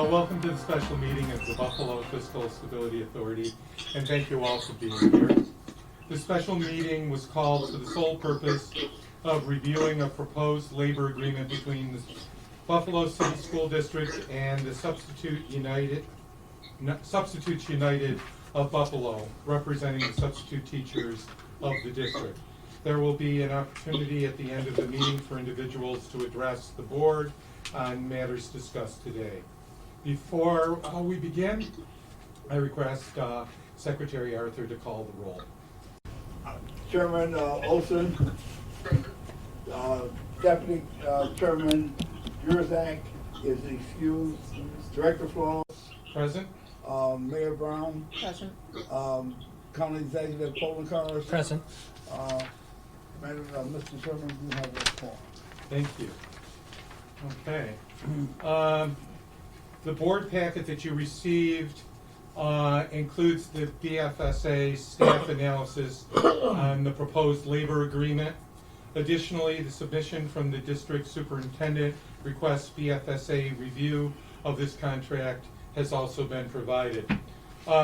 Welcome to the special meeting of the Buffalo Fiscal Stability Authority, and thank you all for being here. The special meeting was called for the sole purpose of reviewing a proposed labor agreement between the Buffalo City School District and the Substitutes United of Buffalo, representing the substitute teachers of the district. There will be an opportunity at the end of the meeting for individuals to address the board on matters discussed today. Before we begin, I request Secretary Arthur to call the roll. Chairman Olson, Deputy Chairman Jurzak is excused, Director Flores, Present. Mayor Brown, Present. County Executive Polenkars. Present. Mr. Chairman, you have the call. Thank you. Okay. The board packet that you received includes the BFSA staff analysis on the proposed labor agreement. Additionally, the submission from the district superintendent requests BFSA review of this contract has also been provided.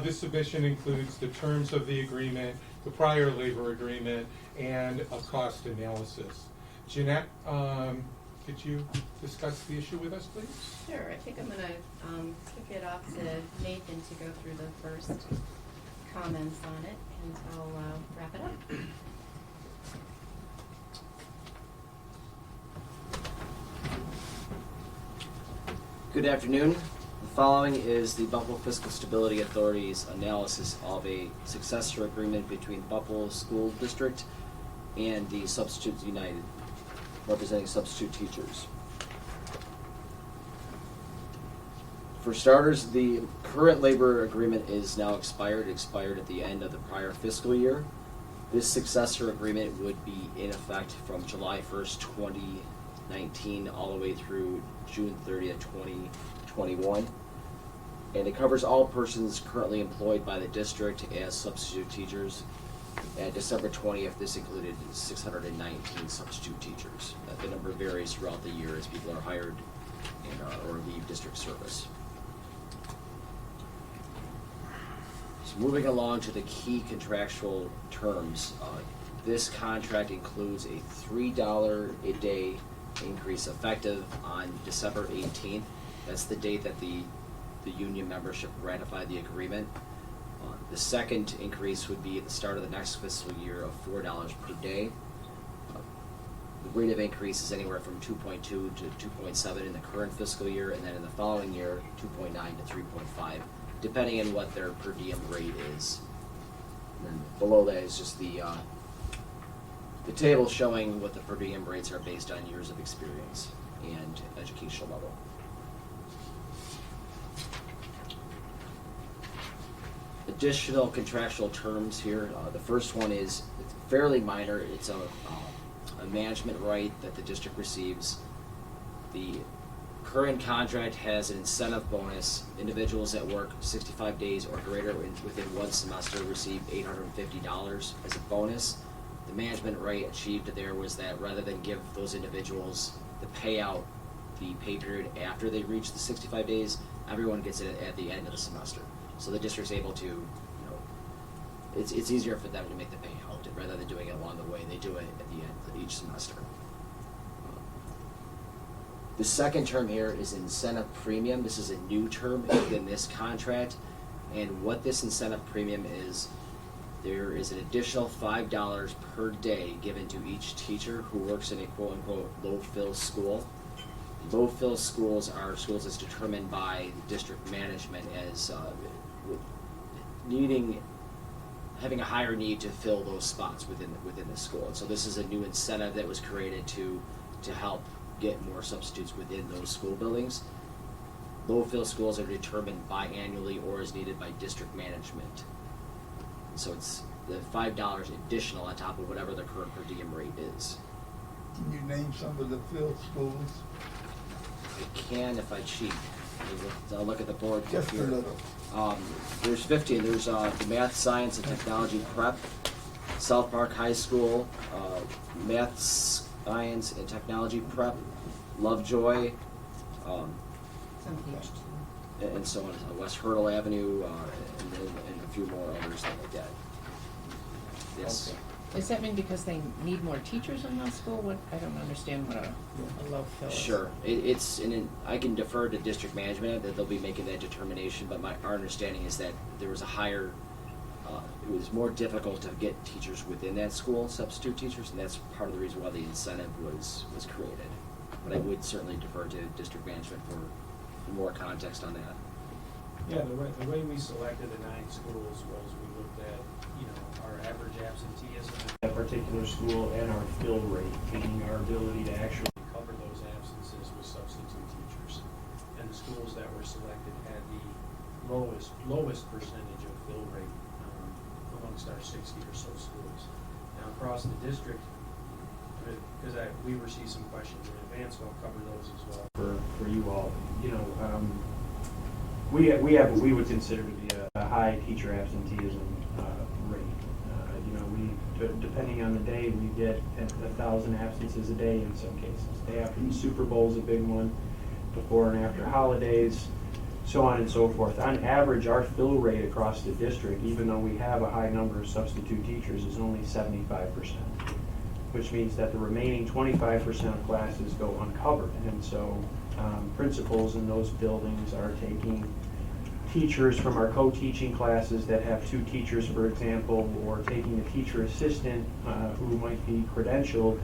This submission includes the terms of the agreement, the prior labor agreement, and a cost analysis. Jeanette, could you discuss the issue with us, please? Sure. I think I'm going to kick it off to Nathan to go through the first comments on it, and I'll wrap it up. Good afternoon. The following is the Buffalo Fiscal Stability Authority's analysis of a successor agreement between Buffalo School District and the Substitutes United, representing substitute teachers. For starters, the current labor agreement is now expired. It expired at the end of the prior fiscal year. This successor agreement would be in effect from July 1st, 2019, all the way through June 30th, 2021. And it covers all persons currently employed by the district as substitute teachers. At December 20th, this included 619 substitute teachers. The number varies throughout the year as people are hired and, or leave district service. So moving along to the key contractual terms, this contract includes a $3 a day increase effective on December 18th. That's the date that the union membership ratified the agreement. The second increase would be at the start of the next fiscal year of $4 per day. The rate of increase is anywhere from 2.2 to 2.7 in the current fiscal year, and then in the following year, 2.9 to 3.5, depending on what their per diem rate is. And then below that is just the table showing what the per diem rates are based on years of experience and educational level. Additional contractual terms here. The first one is fairly minor. It's a management right that the district receives. The current contract has an incentive bonus. Individuals that work 65 days or greater within one semester receive $850 as a bonus. The management right achieved there was that rather than give those individuals the payout, the pay period after they reach the 65 days, everyone gets it at the end of the semester. So the district's able to, it's easier for them to make the payout rather than doing it along the way. They do it at the end of each semester. The second term here is incentive premium. This is a new term within this contract. And what this incentive premium is, there is an additional $5 per day given to each teacher who works in a quote-unquote low-fill school. Low-fill schools are schools that's determined by the district management as having a higher need to fill those spots within the school. And so this is a new incentive that was created to help get more substitutes within those school buildings. Low-fill schools are determined biannually or as needed by district management. So it's the $5 additional on top of whatever the current per diem rate is. Can you name some of the field schools? I can if I cheat. I'll look at the board. Just here. a little. There's 15. There's the Math, Science, and Technology Prep, South Park High School, Math, Science, and Technology Prep, Lovejoy. It's on page 2. and so on, West Hurdle Avenue, and a few more others like that. Yes. Okay. Does that mean because they need more teachers in that school? What, I don't understand what a low fill is. Sure. I can defer to district management that they'll be making that determination, but our understanding is that there was a higher, it was more difficult to get teachers within that school, substitute teachers, and that's part of the reason why the incentive was created. But I would certainly defer to district management for more context on that. Yeah, the way we selected the 9 schools was we looked at, our average absenteeism at a particular school and our fill rate, meaning our ability to actually cover those absences with substitute teachers. And the schools that were selected had the lowest percentage of fill rate amongst our 60 or so schools. Now across the district, because we received some questions in advance, so I'll cover those as well. For you all, we have what we would consider to be a high teacher absenteeism rate. Depending on the day, we get 1,000 absences a day in some cases. Day after the Super Bowl is a big one, before and after holidays, so on and so forth. On average, our fill rate across the district, even though we have a high number of substitute teachers, is only 75%, which means that the remaining 25% of classes go uncovered. And so principals in those buildings are taking teachers from our co-teaching classes that have 2 teachers, for example, or taking a teacher assistant who might be credentialed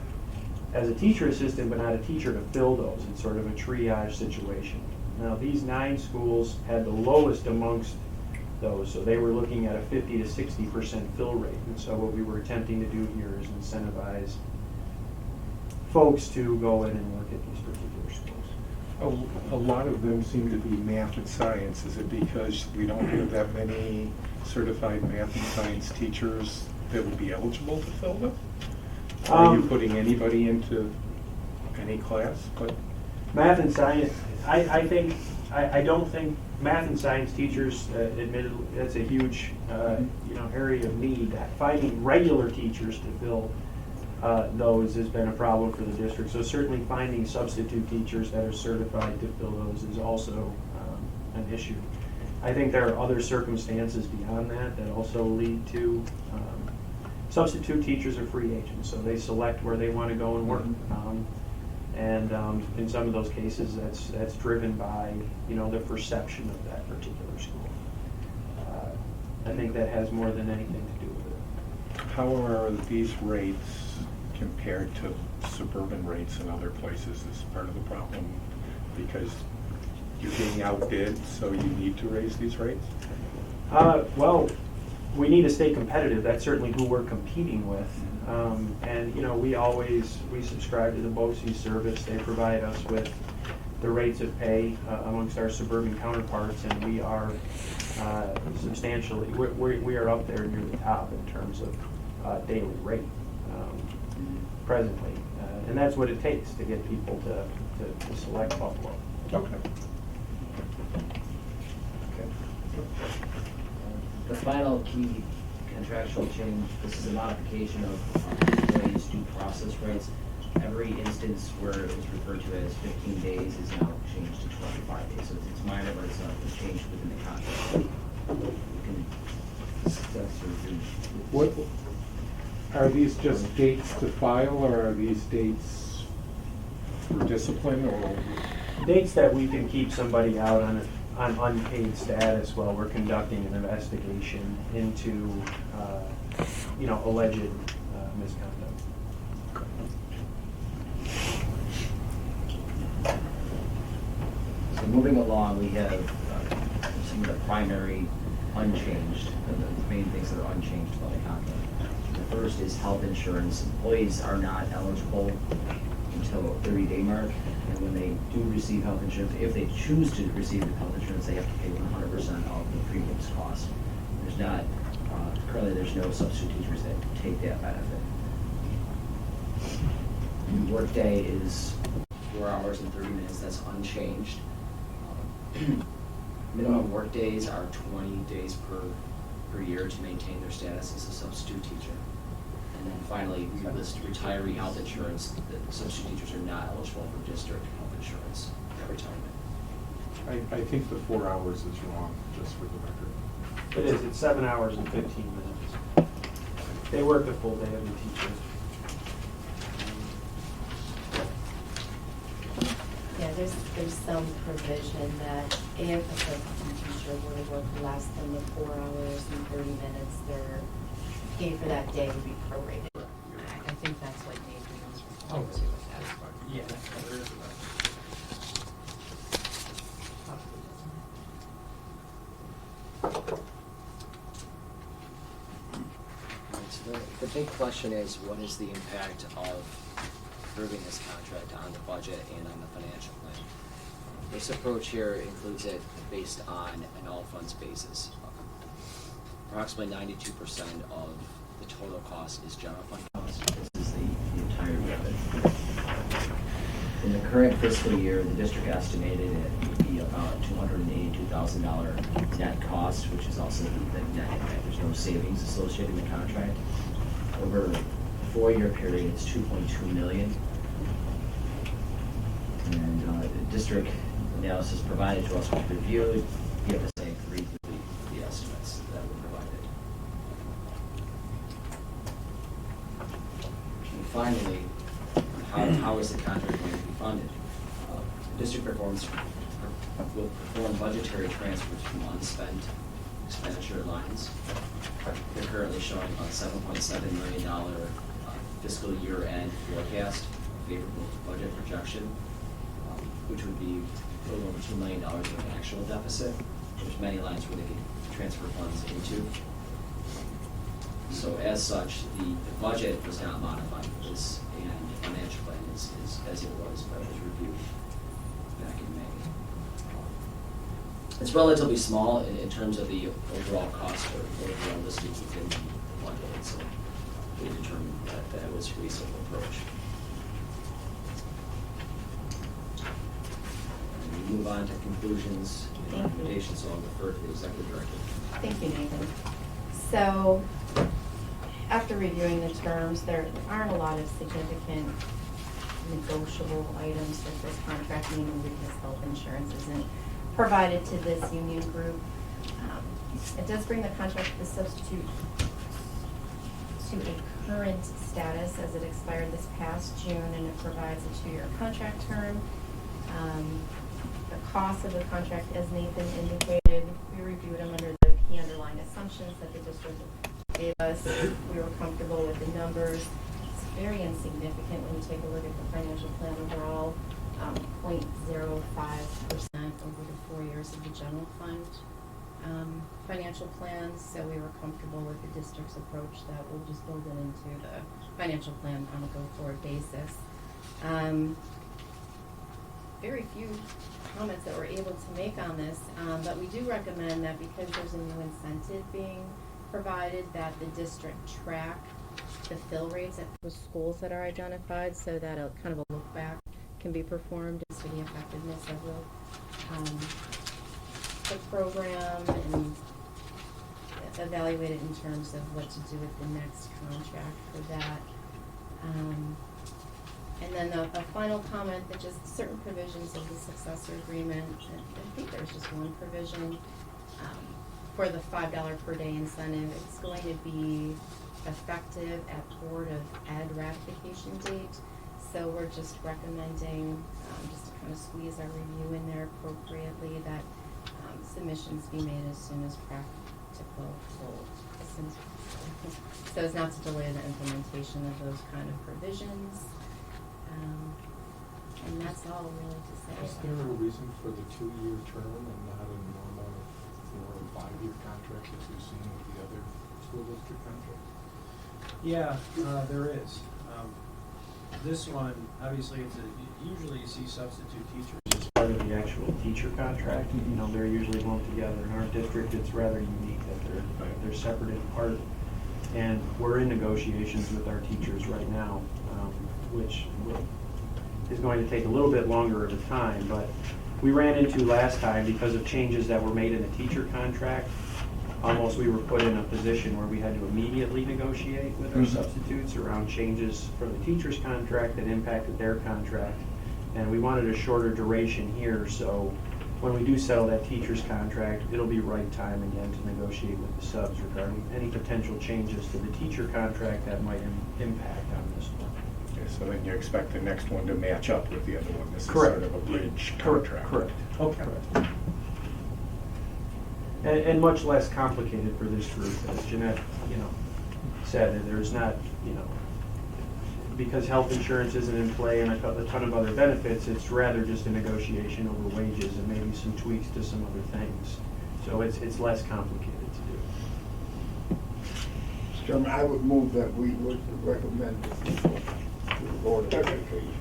as a teacher assistant but not a teacher to fill those. It's sort of a triage situation. Now, these 9 schools had the lowest amongst those, so they were looking at a 50 to 60% fill rate. And so what we were attempting to do here is incentivize folks to go in and work at these particular schools. A lot of them seem to be math and science. Is it because we don't have that many certified math and science teachers that would be eligible to fill them? Are you putting anybody into any class? But Math and science, I don't think math and science teachers, admittedly, that's a huge, area of need. Finding regular teachers to fill those has been a problem for the district. So certainly finding substitute teachers that are certified to fill those is also an issue. I think there are other circumstances beyond that that also lead to substitute teachers are free agents, so they select where they want to go and work. And in some of those cases, that's driven by the perception of that particular school. I think that has more than anything to do with it. how are these rates compared to suburban rates in other places? Is part of the problem because you're being outbid, so you need to raise these rates? Well, we need to stay competitive. That's certainly who we're competing with. And we subscribe to the BOCES service. They provide us with the rates of pay amongst our suburban counterparts, and we are substantially, we are up there near the top in terms of daily rate presently. And that's what it takes to get people to select Buffalo. Okay. The final key contractual change, this is a modification of employees' due process rights. Every instance where it was referred to as 15 days is now changed to 25 days. So it's minor, but it's a change within the contract. We can discuss or do. What are these just dates to file, or are these dates for discipline, or? Dates that we can keep somebody out on unpaid status while we're conducting an investigation into, alleged misconduct. So moving along, we have some of the primary unchanged, the main things that are unchanged about the contract. The first is health insurance. Employees are not eligible until a 30-day mark, and when they do receive health insurance, if they choose to receive health insurance, they have to pay 100% of the premiums cost. There's not, currently there's no substitute teachers that take that benefit. Workday is 4 hours and 30 minutes, that's unchanged. Minimum work days are 20 days per year to maintain their status as a substitute teacher. And then finally, we list retiree health insurance. The substitute teachers are not eligible for district health insurance at retirement. I think the 4 hours is wrong, just for the record. It is, it's 7 hours and 15 minutes. They work the full day of the teacher. Yeah, there's some provision that if a substitute teacher were to work less than the 4 hours and 30 minutes, their pay for that day would be prorated. I think that's what Nathan was Oh, referring to with that. Yeah, there is that. Alright, so the big question is, what is the impact of approving this contract on the budget and on the financial plan? This approach here includes it based on an all funds basis. Approximately 92% of the total cost is general fund cost. This is the entirety of it. In the current fiscal year, the district estimated it would be about $282,000 net cost, which is also the net impact. There's no savings associated with the contract. Over a 4-year period, it's $2.2 million. And the district analysis provided to us was reviewed. BFSA agreed with the estimates that were provided. And finally, how is the contract going to be funded? The district will perform budgetary transfers from unspent expenditure lines. They're currently showing about $7.7 million fiscal year-end forecast, favorable budget projection, which would be a little over $2 million of an actual deficit. There's many lines where they can transfer funds into. So as such, the budget was not modified for this, and the financial plan is as it was, but it was reviewed back in May. It's relatively small in terms of the overall cost or overall listing within the bundle, and so we determined that that was a reasonable approach. And we move on to conclusions and recommendations, so I'll defer to the executive director. Thank you, Nathan. So, after reviewing the terms, there aren't a lot of significant negotiable items with this contract, meaning because health insurance isn't provided to this union group. It does bring the contract to the substitute to a current status as it expired this past June, and it provides a 2-year contract term. The cost of the contract, as Nathan indicated, we reviewed them under the key underlying assumptions that the district gave us. We were comfortable with the numbers. It's very insignificant when you take a look at the financial plan overall, 0.05% over the 4 years of the general fund financial plans. So we were comfortable with the district's approach that we'll just build it into the financial plan on a go-forward basis. Very few comments that we're able to make on this, but we do recommend that because there's a new incentive being provided, that the district track the fill rates at the schools that are identified, so that a kind of a look back can be performed as to the effectiveness of the program, and evaluate it in terms of what to do with the next contract for that. And then a final comment that just certain provisions of the successor agreement, I think there's just one provision for the $5 per day incentive. It's going to be effective at Board of Ed ratification date. So we're just recommending, just to kind of squeeze our review in there appropriately, that submissions be made as soon as practical. So as not to delay the implementation of those kind of provisions. And that's all really to say. Is there a reason for the 2-year term and not a normal 4 or 5-year contract that we've seen with the other school district contracts? Yeah, there is. This one, obviously, usually you see substitute teachers. It's part of the actual teacher contract. You know, they're usually lumped together. In our district, it's rather unique that they're separate and apart. And we're in negotiations with our teachers right now, which is going to take a little bit longer of a time. But we ran into last time, because of changes that were made in the teacher contract, almost we were put in a position where we had to immediately negotiate with our substitutes around changes from the teacher's contract that impacted their contract. And we wanted a shorter duration here, so when we do settle that teacher's contract, it'll be right time again to negotiate with the subs regarding any potential changes to the teacher contract that might impact on this one. Okay, so then you expect the next one to match up with the other one. This is Correct. sort of a bridge Correct, contract. correct. Okay. Correct. And much less complicated for this group, as Jeanette, said, and there's not, because health insurance isn't in play and a ton of other benefits, it's rather just a negotiation over wages and maybe some tweaks to some other things. So it's less complicated to do. Mr. Chairman, I would move that we would recommend this to the Board of Education.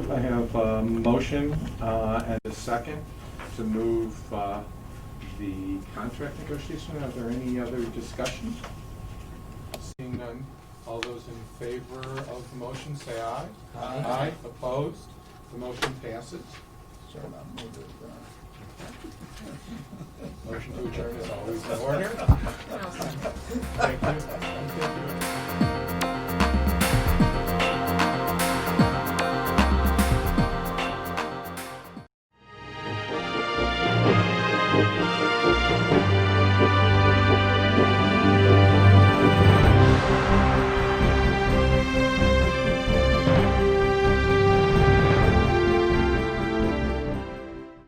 I have a motion and a second to move the contract negotiation. Are there any other discussion? Seeing none, all those in favor of the motion say aye. Aye. Opposed? The motion passes. Chairman, I move it. Motion to adjourn is always in order. Thank you.